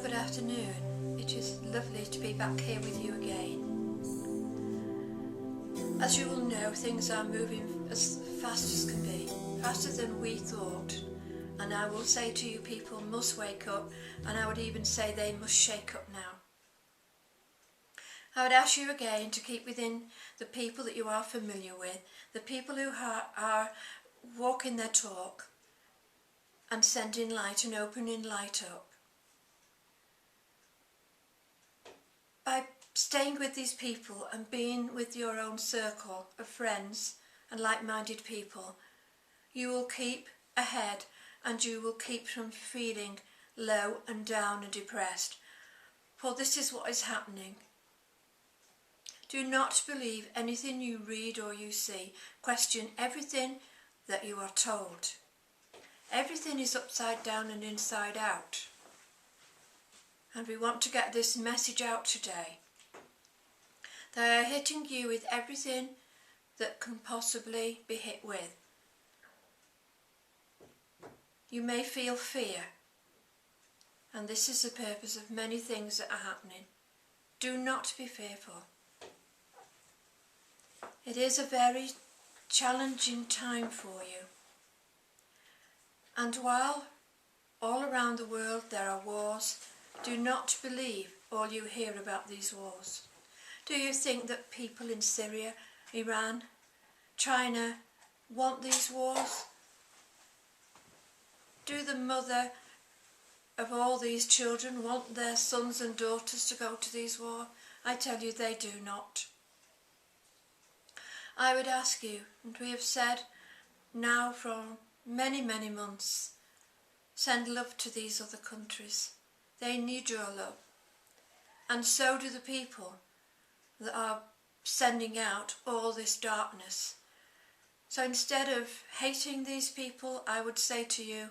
good afternoon. It is lovely to be back here with you again. As you will know, things are moving as fast as can be, faster than we thought. And I will say to you, people must wake up, and I would even say they must shake up now. I would ask you again to keep within the people that you are familiar with, the people who are walking their talk and sending light and opening light up. By staying with these people and being with your own circle of friends and like-minded people, you will keep ahead and you will keep from feeling low and down and depressed. For this is what is happening. Do not believe anything you read or you see. Question everything that you are told. Everything is upside down and inside out. And we want to get this message out today. They are hitting you with everything that can possibly be hit with. You may feel fear. And this is the purpose of many things that are happening. Do not be fearful. It is a very challenging time for you. And while all around the world there are wars, do not believe all you hear about these wars. Do you think that people in Syria, Iran, China want these wars? Do the mother of all these children want their sons and daughters to go to these wars? I tell you, they do not. I would ask you, and we have said now for many, many months, send love to these other countries. They need your love. And so do the people that are sending out all this darkness. So instead of hating these people, I would say to you,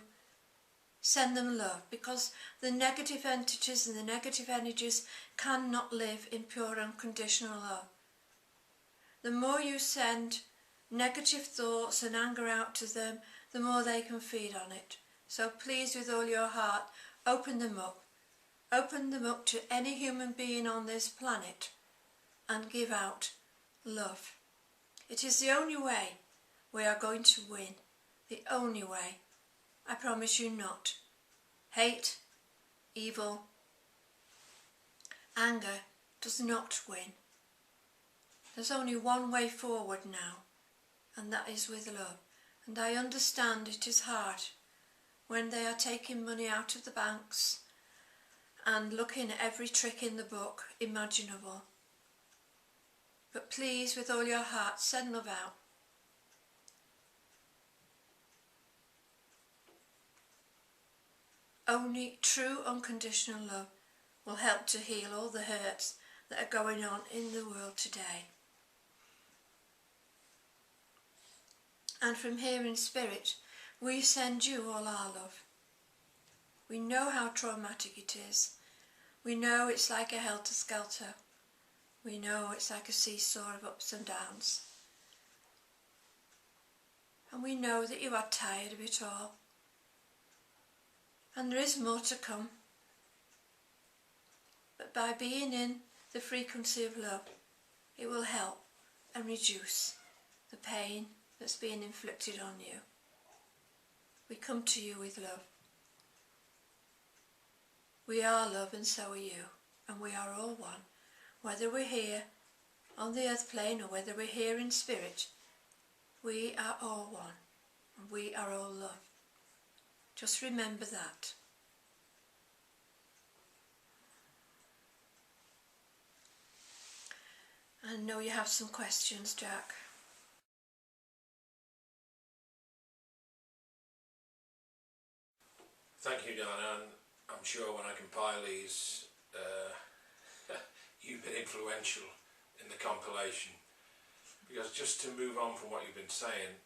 send them love, because the negative entities and the negative energies cannot live in pure unconditional love. The more you send negative thoughts and anger out to them, the more they can feed on it. So please, with all your heart, open them up. Open them up to any human being on this planet and give out love. It is the only way we are going to win. The only way. I promise you not. Hate, evil, anger does not win. There's only one way forward now, and that is with love. And I understand it is hard when they are taking money out of the banks and looking at every trick in the book imaginable. But please, with all your heart, send love out. Only true unconditional love will help to heal all the hurts that are going on in the world today. And from here in spirit, we send you all our love. We know how traumatic it is. We know it's like a helter-skelter. We know it's like a seesaw of ups and downs. And we know that you are tired of it all. And there is more to come. But by being in the frequency of love, it will help and reduce the pain that's being inflicted on you. We come to you with love. We are love, and so are you, and we are all one. Whether we're here on the earth plane or whether we're here in spirit, we are all one, and we are all love. Just remember that. I know you have some questions, Jack. Thank you, Dana, and I'm sure when I compile these, you've been influential in the compilation. Because just to move on from what you've been saying,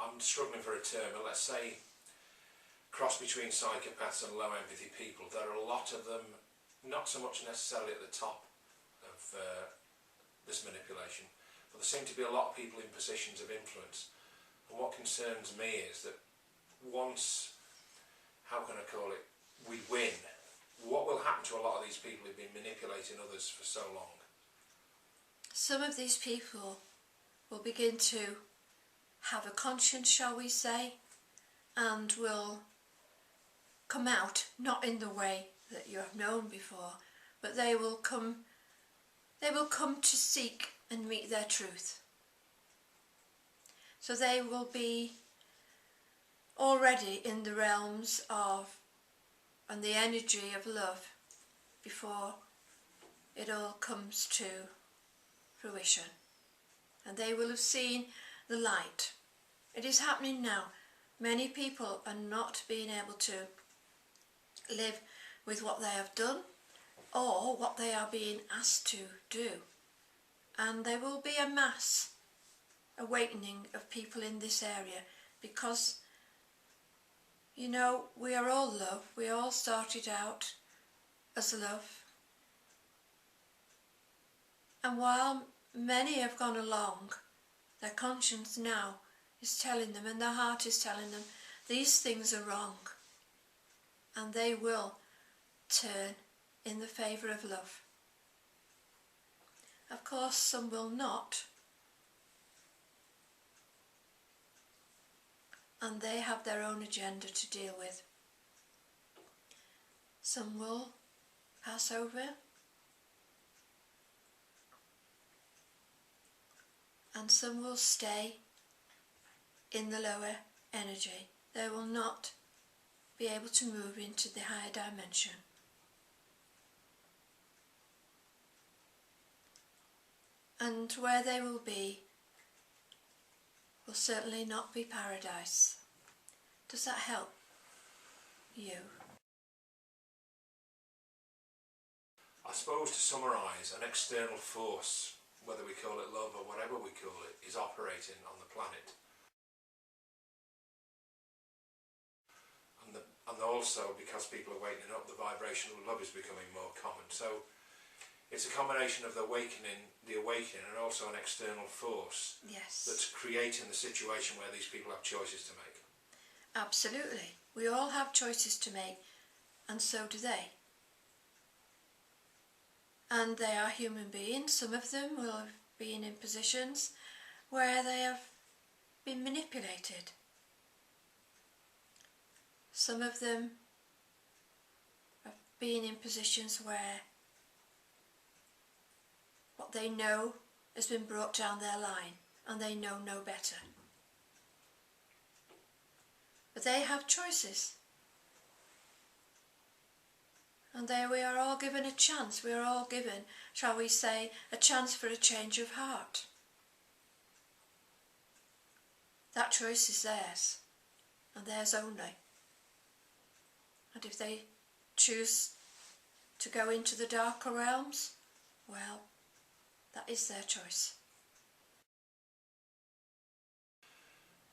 I'm struggling for a term, but let's say cross between psychopaths and low empathy people. There are a lot of them, not so much necessarily at the top of this manipulation, but there seem to be a lot of people in positions of influence. And what concerns me is that once, how can I call it, we win, what will happen to a lot of these people who've been manipulating others for so long? Some of these people will begin to have a conscience, shall we say, and will come out, not in the way that you have known before, but they will come to seek and meet their truth. So they will be already in the realms of and the energy of love before it all comes to fruition. And they will have seen the light. It is happening now. Many people are not being able to live with what they have done or what they are being asked to do. And there will be a mass awakening of people in this area because, you know, we are all love. We all started out as love. And while many have gone along, their conscience now is telling them and their heart is telling them these things are wrong. And they will turn in the favour of love. Of course, some will not. And they have their own agenda to deal with. Some will pass over. And some will stay in the lower energy. They will not be able to move into the higher dimension. And where they will certainly not be paradise. Does that help you? I suppose to summarise, an external force, whether we call it love or whatever we call it, is operating on the planet. And also, because people are waking up, the vibration of love is becoming more common. So it's a combination of the awakening and also an external force. Yes. That's creating the situation where these people have choices to make. Absolutely. We all have choices to make, and so do they. And they are human beings. Some of them will have been in positions where they have been manipulated. Some of them have been in positions where what they know has been brought down their line and they know no better. But they have choices. And there we are all given a chance. We are all given, shall we say, a chance for a change of heart. That choice is theirs, and theirs only. And if they choose to go into the darker realms, well, that is their choice.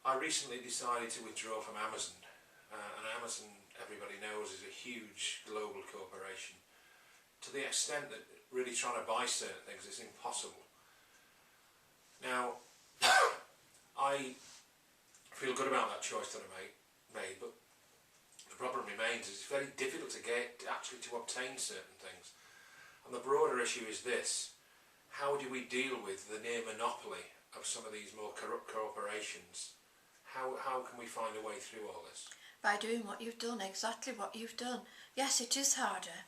I recently decided to withdraw from Amazon, and Amazon, everybody knows, is a huge global corporation, to the extent that really trying to buy certain things is impossible. Now, I feel good about that choice that I made, but the problem remains is it's very difficult to obtain certain things. And the broader issue is this: how do we deal with the near monopoly of some of these more corrupt corporations? How can we find a way through all this? By doing what you've done, exactly what you've done. Yes, it is harder,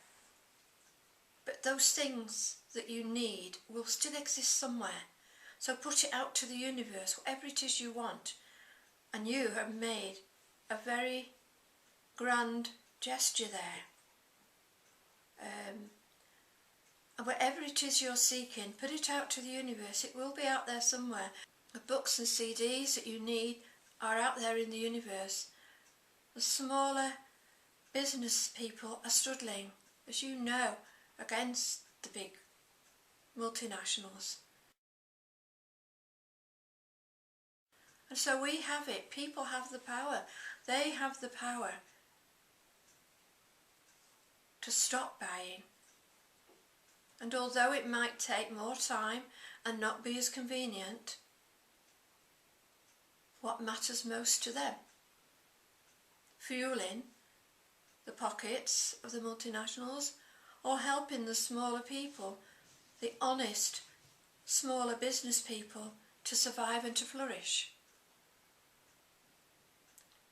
but those things that you need will still exist somewhere. So put it out to the universe, whatever it is you want. And you have made a very grand gesture there. And whatever it is you're seeking, put it out to the universe. It will be out there somewhere. The books and CDs that you need are out there in the universe. The smaller business people are struggling, as you know, against the big multinationals. And so we have it. People have the power. They have the power to stop buying. And although it might take more time and not be as convenient, what matters most to them? Fueling the pockets of the multinationals or helping the smaller people, the honest, smaller business people to survive and to flourish?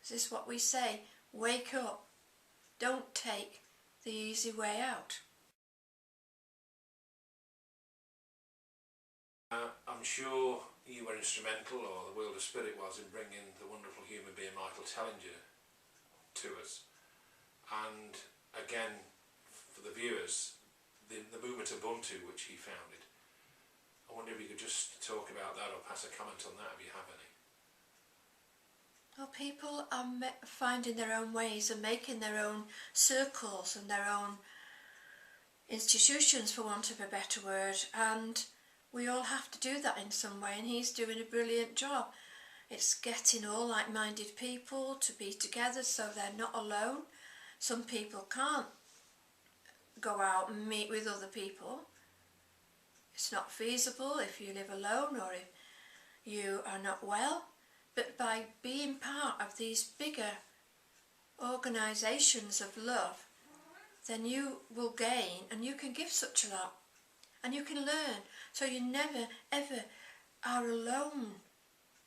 Is this what we say? Wake up. Don't take the easy way out. I'm sure you were instrumental, or the World of Spirit was, in bringing the wonderful human being Michael Tellinger to us. And again, for the viewers, the movement UBUNTU, which he founded, I wonder if you could just talk about that or pass a comment on that if you have any. Well, people are finding their own ways and making their own circles and their own institutions, for want of a better word, and we all have to do that in some way, and he's doing a brilliant job. It's getting all like-minded people to be together so they're not alone. Some people can't go out and meet with other people. It's not feasible if you live alone or if you are not well. But by being part of these bigger organisations of love, then you will gain, and you can give such a lot. And you can learn, so you never ever are alone,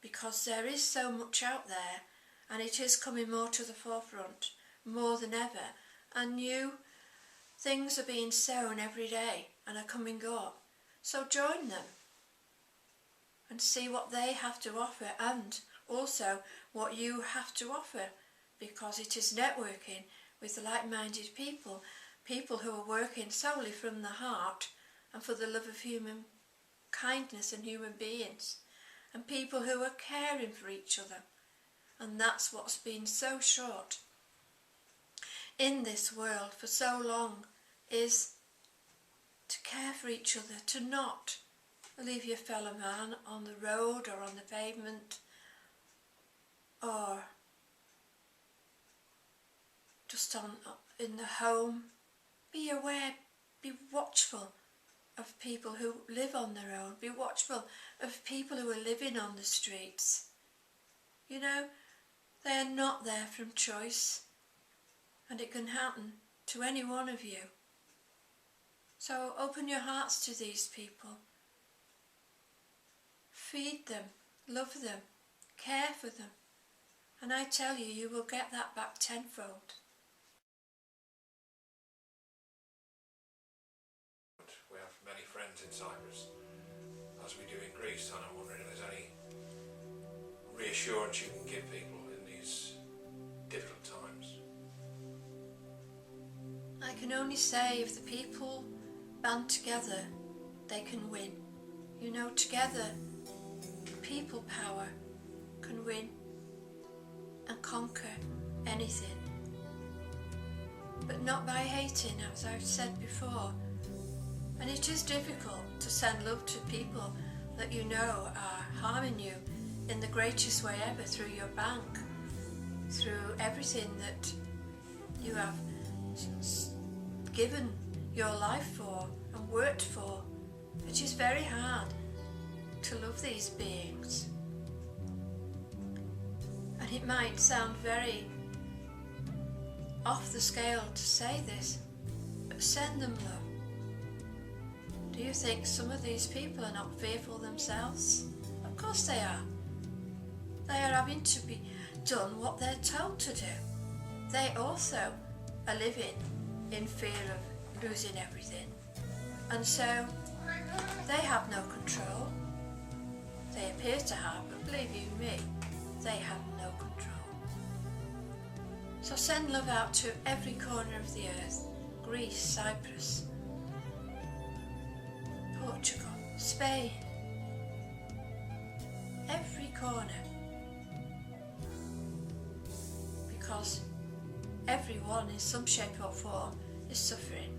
because there is so much out there, and it is coming more to the forefront, more than ever, and new things are being sown every day and are coming up. So join them and see what they have to offer, and also what you have to offer, because it is networking with like-minded people, people who are working solely from the heart and for the love of human kindness and human beings, and people who are caring for each other. And that's what's been so short in this world for so long, is to care for each other, to not leave your fellow man on the road or on the pavement or just in the home. Be aware, be watchful of people who live on their own. Be watchful of people who are living on the streets. You know, they are not there from choice, and it can happen to any one of you. So open your hearts to these people. Feed them, love them, care for them, and I tell you, you will get that back tenfold. We have many friends in Cyprus, as we do in Greece, and I'm wondering if there's any reassurance you can give people in these difficult times. I can only say, if the people band together, they can win. You know, together, people power can win and conquer anything. But not by hating, as I've said before. And it is difficult to send love to people that you know are harming you in the greatest way ever, through your bank, through everything that you have given your life for and worked for. It is very hard to love these beings. And it might sound very off the scale to say this, but send them love. Do you think some of these people are not fearful themselves? Of course they are. They are having to be done what they're told to do. They also are living in fear of losing everything. And so they have no control. They appear to have, but believe you me, they have no control. So send love out to every corner of the earth. Greece, Cyprus, Portugal, Spain, every corner. Because everyone in some shape or form is suffering.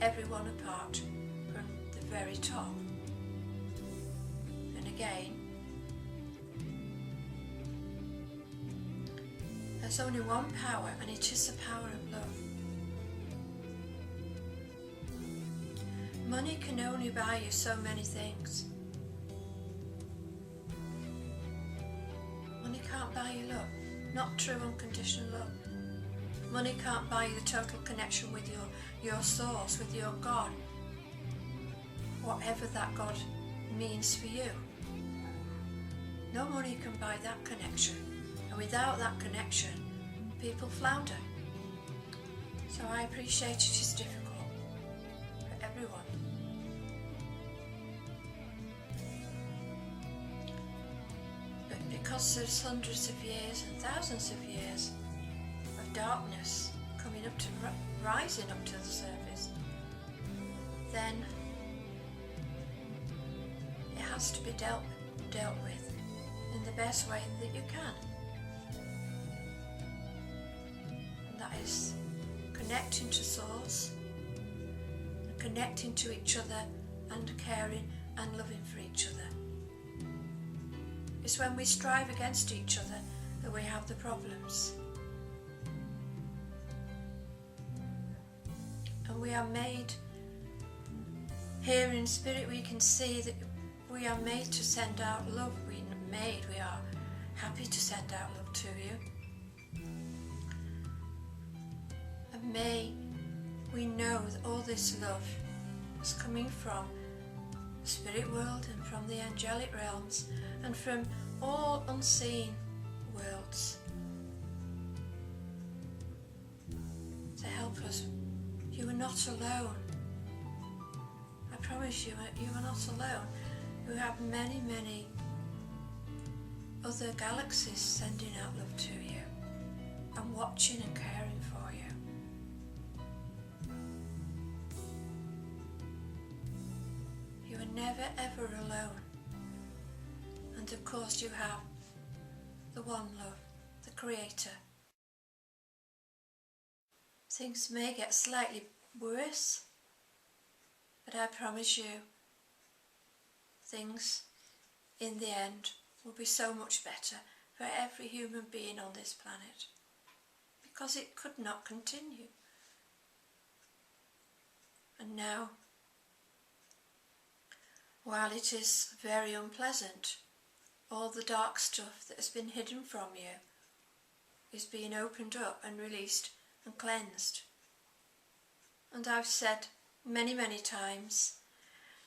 Everyone apart from the very top. And again, there's only one power, and it is the power of love. Money can only buy you so many things. Money can't buy you love, not true unconditional love. Money can't buy you the total connection with your source, with your God, whatever that God means for you. No money can buy that connection, and without that connection, people flounder. So I appreciate it is difficult for everyone. But because there's hundreds of years and thousands of years of darkness coming up to rising up to the surface, then it has to be dealt with in the best way that you can. And that is connecting to Source, and connecting to each other, and caring and loving for each other. It's when we strive against each other that we have the problems. And we are made, here in spirit we can see that we are made to send out love. We are happy to send out love to you. And may we know that all this love is coming from the spirit world and from the angelic realms and from all unseen worlds to help us. You are not alone. I promise you, you are not alone. You have many, many other galaxies sending out love to you and watching and caring for you. You are never ever alone. And of course you have the one love, the Creator. Things may get slightly worse, but I promise you things in the end will be so much better for every human being on this planet, because it could not continue. And now, while it is very unpleasant, all the dark stuff that has been hidden from you is being opened up and released and cleansed. And I've said many, many times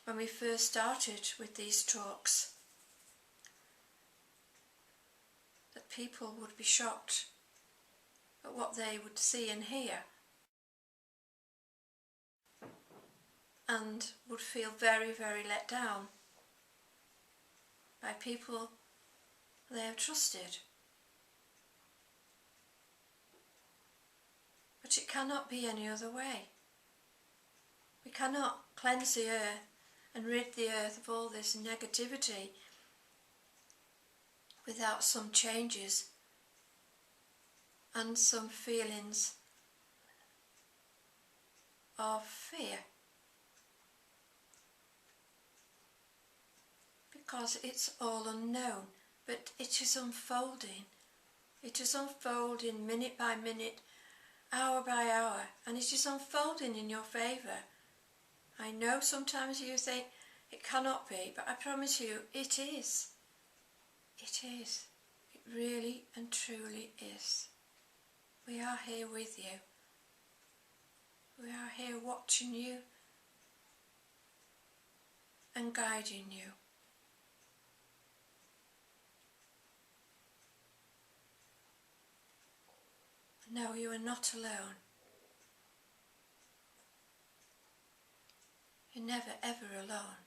when we first started with these talks that people would be shocked at what they would see and hear, and would feel very, very let down by people they have trusted. But it cannot be any other way. We cannot cleanse the earth and rid the earth of all this negativity without some changes and some feelings of fear. Because it's all unknown, but it is unfolding. It is unfolding minute by minute, hour by hour, and it is unfolding in your favour. I know sometimes you think it cannot be, but I promise you it is. It is. It really and truly is. We are here with you. We are here watching you and guiding you. No, you are not alone. You're never ever alone.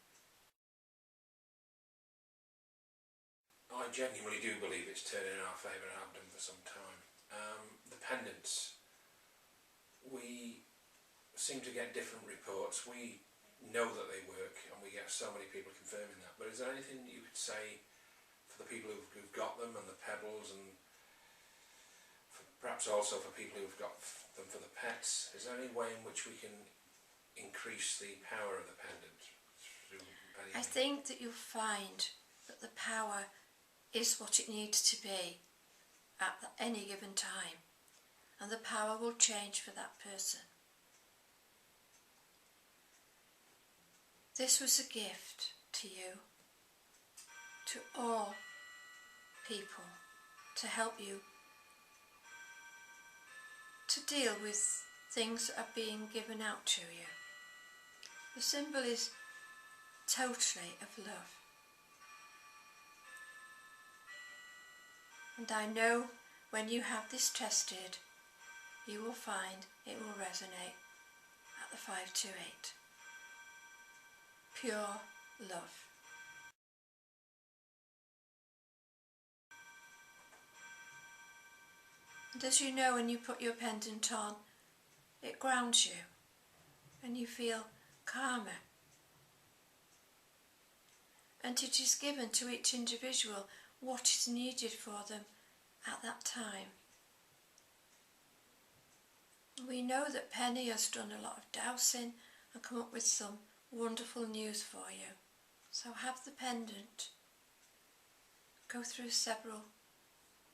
I genuinely do believe it's turning in our favour and have done for some time. The pendants, we seem to get different reports. We know that they work and we get so many people confirming that, but is there anything you could say for the people who've got them and the pebbles, and perhaps also for people who've got them for the pets? Is there any way in which we can increase the power of the pendant? I think that you'll find that the power is what it needs to be at any given time, and the power will change for that person. This was a gift to you, to all people, to help you to deal with things that are being given out to you. The symbol is totally of love. And I know when you have this tested, you will find it will resonate at the 528. Pure love. And as you know, when you put your pendant on, it grounds you and you feel calmer. And it is given to each individual what is needed for them at that time. We know that Penny has done a lot of dowsing and come up with some wonderful news for you. So have the pendant go through several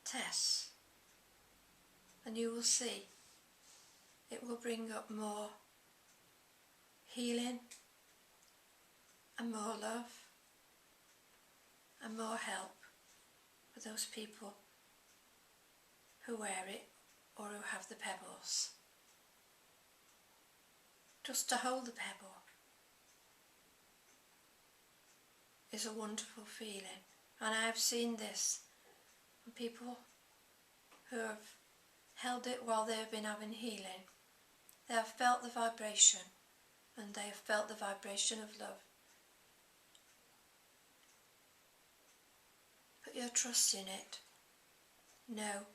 tests and you will see it will bring up more healing and more love and more help for those people who wear it or who have the pebbles. Just to hold the pebble is a wonderful feeling, and I have seen this from people who have held it while they have been having healing. They have felt the vibration, and they have felt the vibration of love. Put your trust in it. Know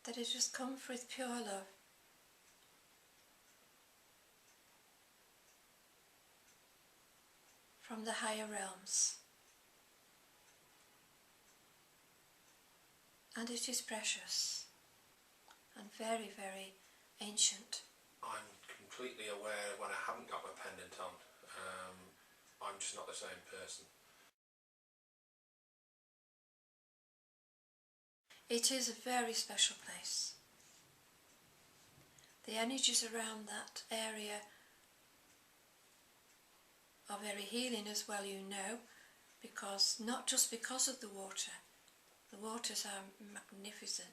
that it has come with pure love. From the higher realms, and it is precious and very, very ancient. I'm completely aware when I haven't got my pendant on, I'm just not the same person. It is a very special place. The energies around that area are very healing as well, you know, because not just because of the waters are magnificent,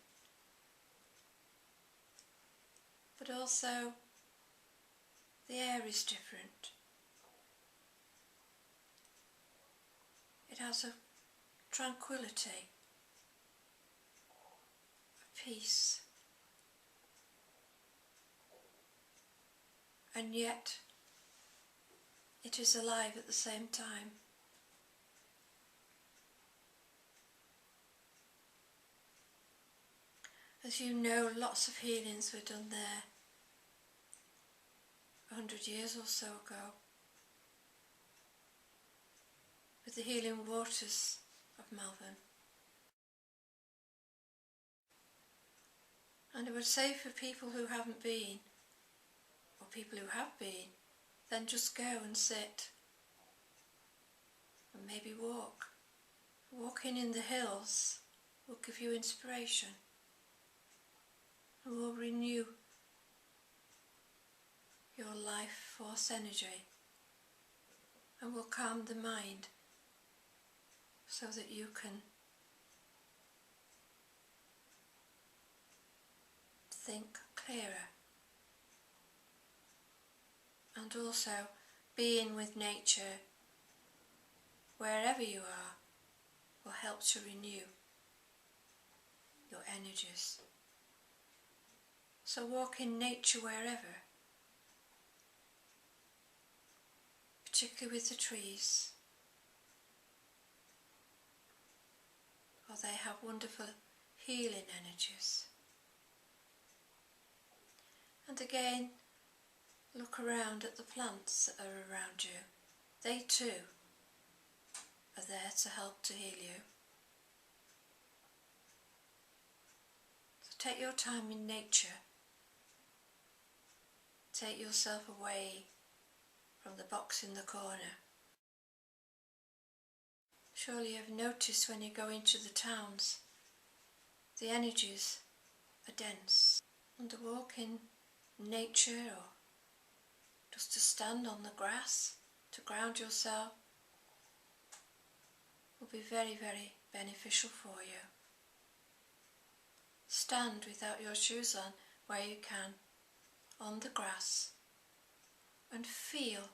but also the air is different. It has a tranquility, a peace, and yet it is alive at the same time. As you know, lots of healings were done there 100 years or so ago with the healing waters of Malvern. And I would say for people who haven't been, or people who have been, then just go and sit and maybe walk. Walking in the hills will give you inspiration and will renew your life force energy and will calm the mind so that you can think clearer. And also being with nature wherever you are will help to renew your energies. So walk in nature wherever, particularly with the trees, for they have wonderful healing energies. And again, look around at the plants that are around you. They too are there to help to heal you. So take your time in nature. Take yourself away from the box in the corner. Surely you've noticed when you go into the towns, the energies are dense. And to walk in nature or just to stand on the grass to ground yourself will be very, very beneficial for you. stand without your shoes on where you can, on the grass, and feel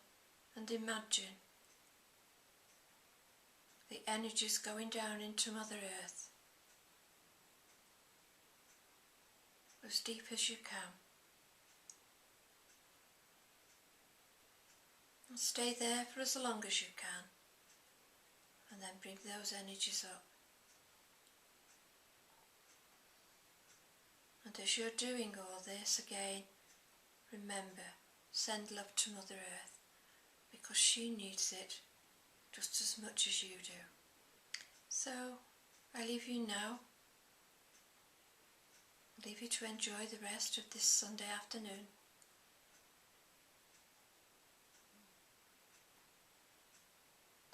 and imagine the energies going down into Mother Earth as deep as you can. And stay there for as long as you can, and then bring those energies up. And as you're doing all this again, remember, send love to Mother Earth, because she needs it just as much as you do. So, I leave you now. I leave you to enjoy the rest of this Sunday afternoon.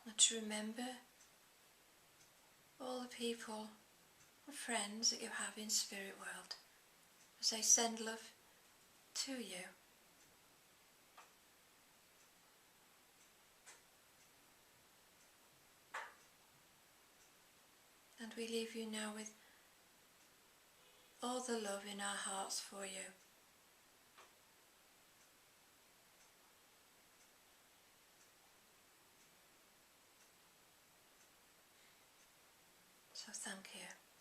And to remember all the people and friends that you have in spirit world, as I send love to you. And we leave you now with all the love in our hearts for you. So thank you.